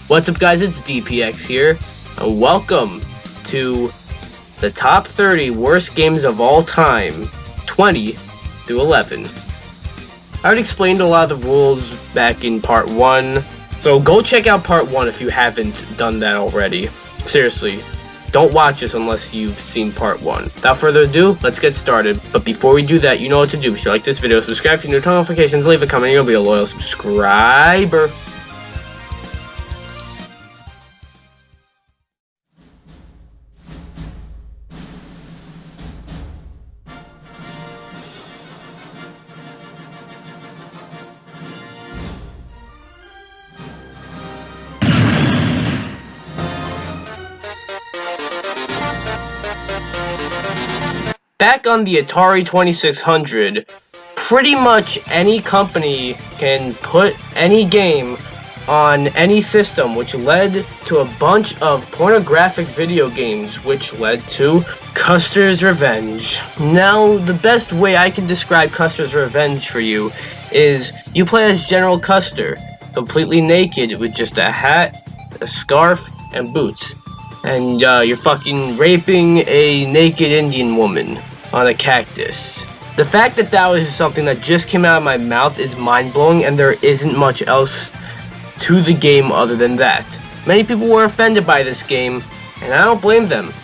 What's up guys, it's DPX here, and welcome to the top 30 worst games of all time, 20 through 11. I already explained a lot of the rules back in part 1, so go check out part 1 if you haven't done that already. Seriously, don't watch this unless you've seen part 1. Without further ado, let's get started. But before we do that, you know what to do. Be sure to like this video, subscribe for new notifications, leave a comment, you'll be a loyal subscriber. Back on the Atari 2600, pretty much any company can put any game on any system, which led to a bunch of pornographic video games, which led to Custers Revenge. Now, the best way I can describe Custers Revenge for you is you play as General Custer, completely naked with just a hat, a scarf, and boots. And you're fucking raping a naked Indian woman on a cactus. The fact that that was something that just came out of my mouth is mind-blowing, and there isn't much else to the game other than that. Many people were offended by this game, and I don't blame them.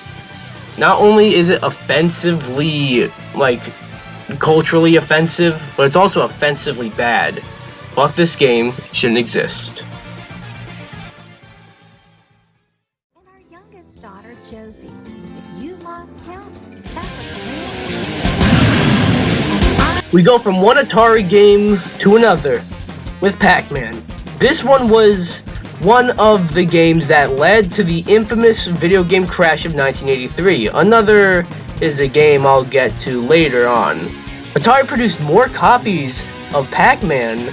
Not only is it offensively, culturally offensive, but it's also offensively bad. Fuck this game, it shouldn't exist. Daughter Josie, if you lost count, that's we go from one Atari game to another with PacMan. This one was one of the games that led to the infamous video game crash of 1983. Another is a game I'll get to later on. Atari produced more copies of PacMan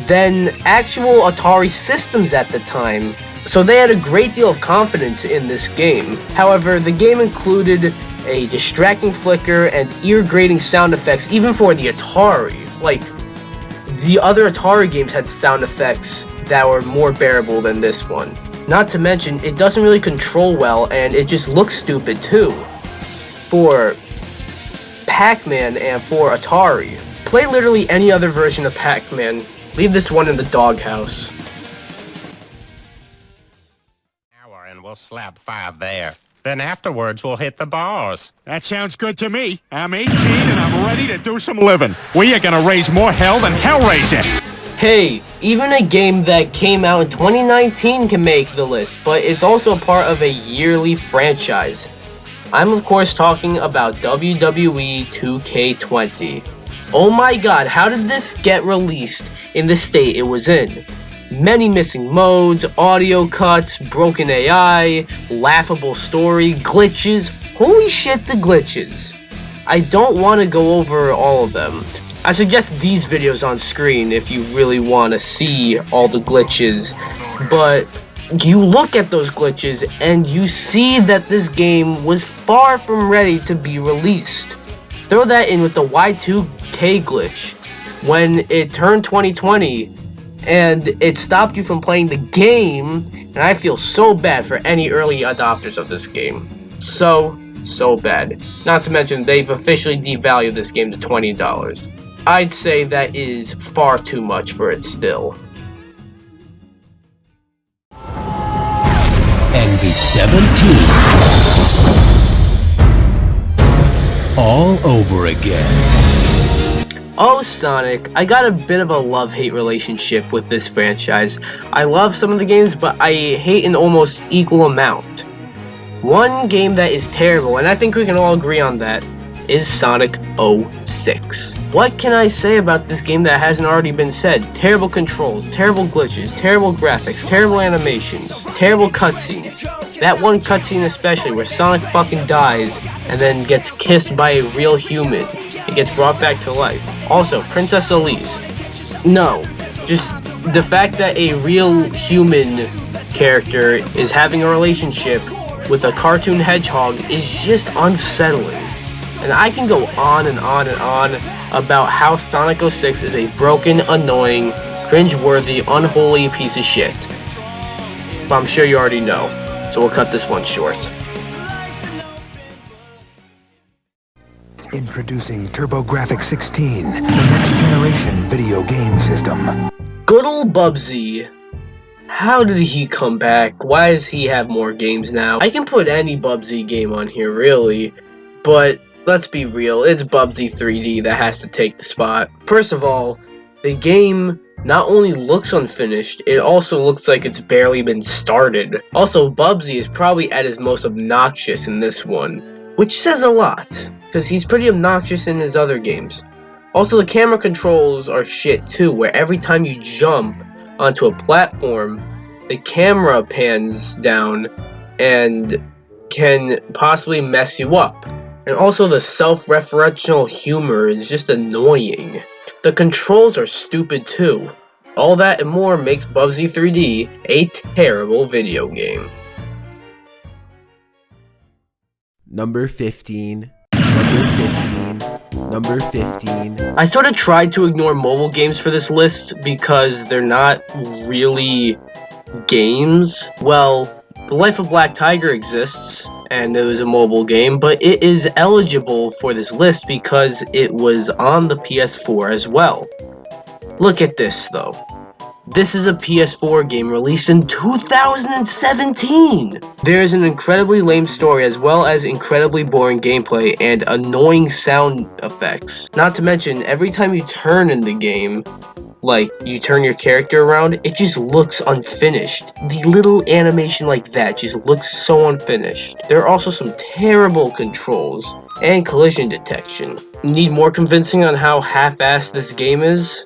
than actual Atari systems at the time, so they had a great deal of confidence in this game. However, the game included a distracting flicker and ear-grating sound effects even for the Atari. Like, the other Atari games had sound effects that were more bearable than this one. Not to mention, it doesn't really control well, and it just looks stupid too. For PacMan and for Atari. Play literally any other version of PacMan. Leave this one in the doghouse. And we'll slap 5 there. Then afterwards we'll hit the bars. That sounds good to me. I'm 18 and I'm ready to do some living. We are gonna raise more hell than Hellraiser. Hey, even a game that came out in 2019 can make the list, but it's also a part of a yearly franchise. I'm of course talking about WWE 2K20. Oh my god, how did this get released in the state it was in? Many missing modes, audio cuts, broken AI, laughable story, glitches. Holy shit, the glitches. I don't want to go over all of them. I suggest these videos on screen if you really want to see all the glitches. But you look at those glitches and you see that this game was far from ready to be released. Throw that in with the Y2K glitch when it turned 2020. And it stopped you from playing the game, and I feel so bad for any early adopters of this game. So bad. Not to mention, they've officially devalued this game to $20. I'd say that is far too much for it still. NB17. All over again. Oh, Sonic, I got a bit of a love-hate relationship with this franchise. I love some of the games, but I hate an almost equal amount. One game that is terrible, and I think we can all agree on that, is Sonic 06. What can I say about this game that hasn't already been said? Terrible controls, terrible glitches, terrible graphics, terrible animations, terrible cutscenes. That one cutscene especially where Sonic fucking dies and then gets kissed by a real human. It gets brought back to life. Also, Princess Elise. No, just the fact that a real human character is having a relationship with a cartoon hedgehog is just unsettling. And I can go on and on and on about how Sonic 06 is a broken, annoying, cringe-worthy, unholy piece of shit. but I'm sure you already know, so we'll cut this one short. Introducing TurboGrafx 16, the next generation video game system. Good old Bugsy. How did he come back? Why does he have more games now? I can put any Bugsy game on here, really, but let's be real, it's Bugsy 3D that has to take the spot. First of all, the game not only looks unfinished, it also looks like it's barely been started. Also, Bugsy is probably at his most obnoxious in this one, which says a lot, because he's pretty obnoxious in his other games. Also, the camera controls are shit too, where every time you jump onto a platform, the camera pans down and can possibly mess you up. And also the self-referential humor is just annoying. The controls are stupid too. All that and more makes Bugsy 3D a terrible video game. Number 15. Number 15. Number 15. I sort of tried to ignore mobile games for this list because they're not really games. Well, The Life of Black Tiger exists, and it was a mobile game, but it is eligible for this list because it was on the PS4 as well. Look at this, though. This is a PS4 game released in 2017! There is an incredibly lame story as well as incredibly boring gameplay and annoying sound effects. Not to mention, every time you turn in the game, like, you turn your character around, it just looks unfinished. The little animation like that just looks so unfinished. There are also some terrible controls and collision detection. Need more convincing on how half-assed this game is?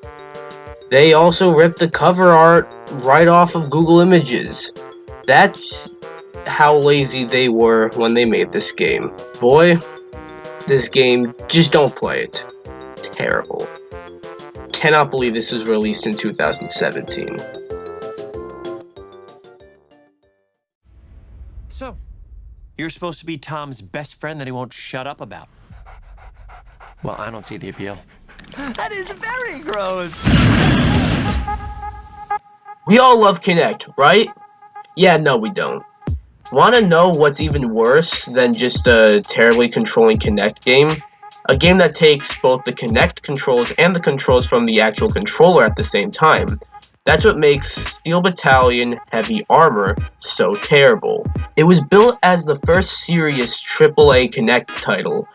They also ripped the cover art right off of Google Images. That's how lazy they were when they made this game. Boy, this game, just don't play it. Terrible. Cannot believe this was released in 2017. So, you're supposed to be Tom's best friend that he won't shut up about. Well, I don't see the appeal. That is very gross! We all love Kinect, right? Yeah, no we don't. Wanna know what's even worse than just a terribly controlling Kinect game? A game that takes both the Kinect controls and the controls from the actual controller at the same time. That's what makes Steel Battalion Heavy Armour so terrible. It was built as the first serious AAA Kinect title,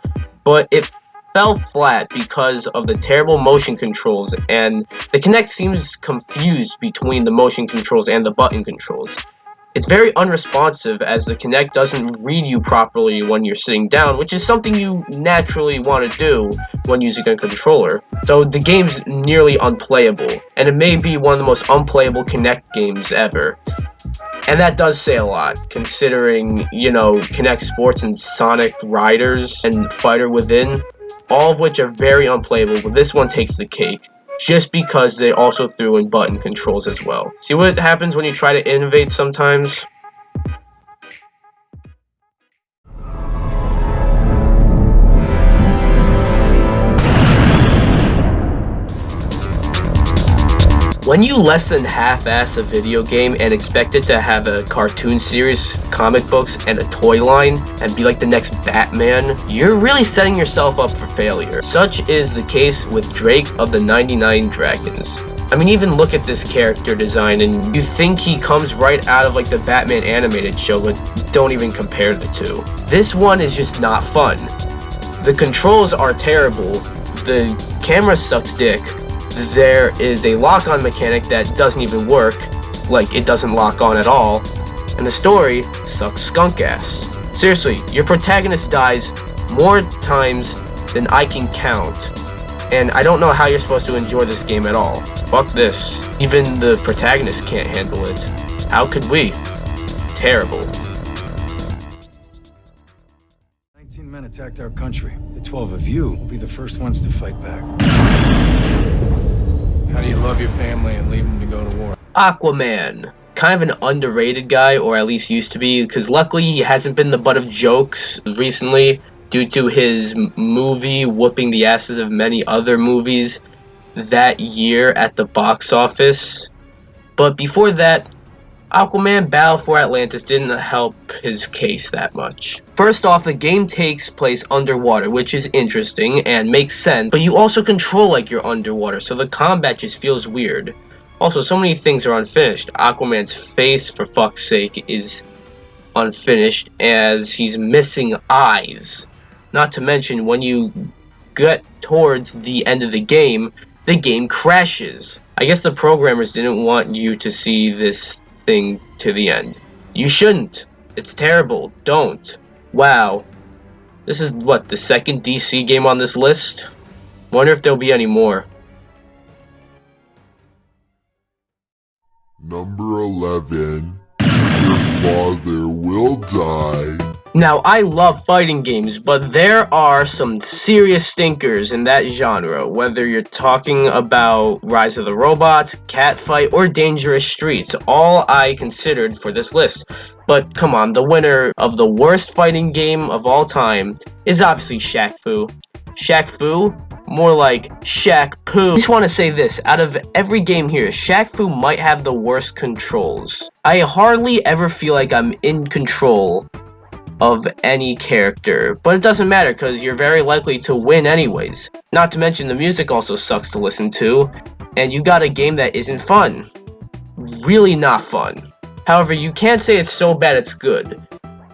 but it fell flat because of the terrible motion controls, and the Kinect seems confused between the motion controls and the button controls. It's very unresponsive as the Kinect doesn't read you properly when you're sitting down, which is something you naturally want to do when using a controller. So the game's nearly unplayable, and it may be one of the most unplayable Kinect games ever. And that does say a lot, considering, you know, Kinect Sports and Sonic Riders and Fighter Within, all of which are very unplayable, but this one takes the cake, just because they also threw in button controls as well. See what happens when you try to innovate sometimes? When you less than half-ass a video game and expect it to have a cartoon series, comic books, and a toy line, and be like the next Batman, you're really setting yourself up for failure. Such is the case with Drake of the 99 Dragons. I mean, even look at this character design and you think he comes right out of like the Batman animated show, but don't even compare the two. This one is just not fun. The controls are terrible, the camera sucks dick, there is a lock-on mechanic that doesn't even work, like it doesn't lock on at all, and the story sucks skunk ass. Seriously, your protagonist dies more times than I can count, and I don't know how you're supposed to enjoy this game at all. Fuck this. Even the protagonist can't handle it. How could we? Terrible. 19 men attacked our country. The 12 of you will be the first ones to fight back. How do you love your family and leave them to go to war? Aquaman. Kind of an underrated guy, or at least used to be, because luckily he hasn't been the butt of jokes recently due to his movie whooping the asses of many other movies that year at the box office. But before that, Aquaman Battle for Atlantis didn't help his case that much. First off, the game takes place underwater, which is interesting and makes sense, but you also control like you're underwater, so the combat just feels weird. Also, so many things are unfinished. Aquaman's face, for fuck's sake, is unfinished as he's missing eyes. Not to mention, when you get towards the end of the game crashes. I guess the programmers didn't want you to see this thing to the end. You shouldn't. It's terrible. Don't. Wow. This is what, the second DC game on this list? Wonder if there'll be any more. Number 11. Your father will die. Now, I love fighting games, but there are some serious stinkers in that genre, whether you're talking about Rise of the Robots, Catfight, or Dangerous Streets, all I considered for this list. But come on, the winner of the worst fighting game of all time is obviously Shaku. Shaku? More like Shaq-Fu. I just want to say this, out of every game here, Shaku might have the worst controls. I hardly ever feel like I'm in control of any character, but it doesn't matter because you're very likely to win anyways. Not to mention the music also sucks to listen to, and you got a game that isn't fun. Really not fun. However, you can't say it's so bad it's good.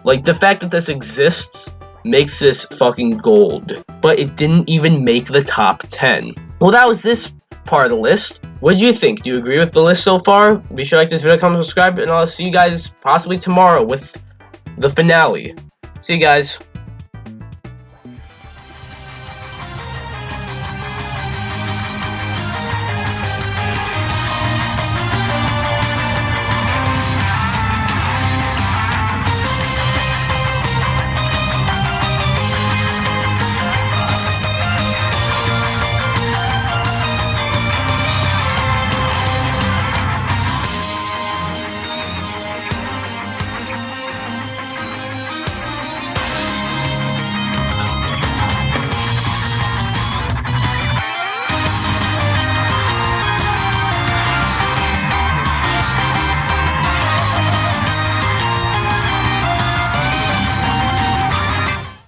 Like, the fact that this exists makes this fucking gold, but it didn't even make the top 10. Well, that was this part of the list. What do you think? Do you agree with the list so far? Be sure to like this video, comment, subscribe, and I'll see you guys possibly tomorrow with the finale. See you guys.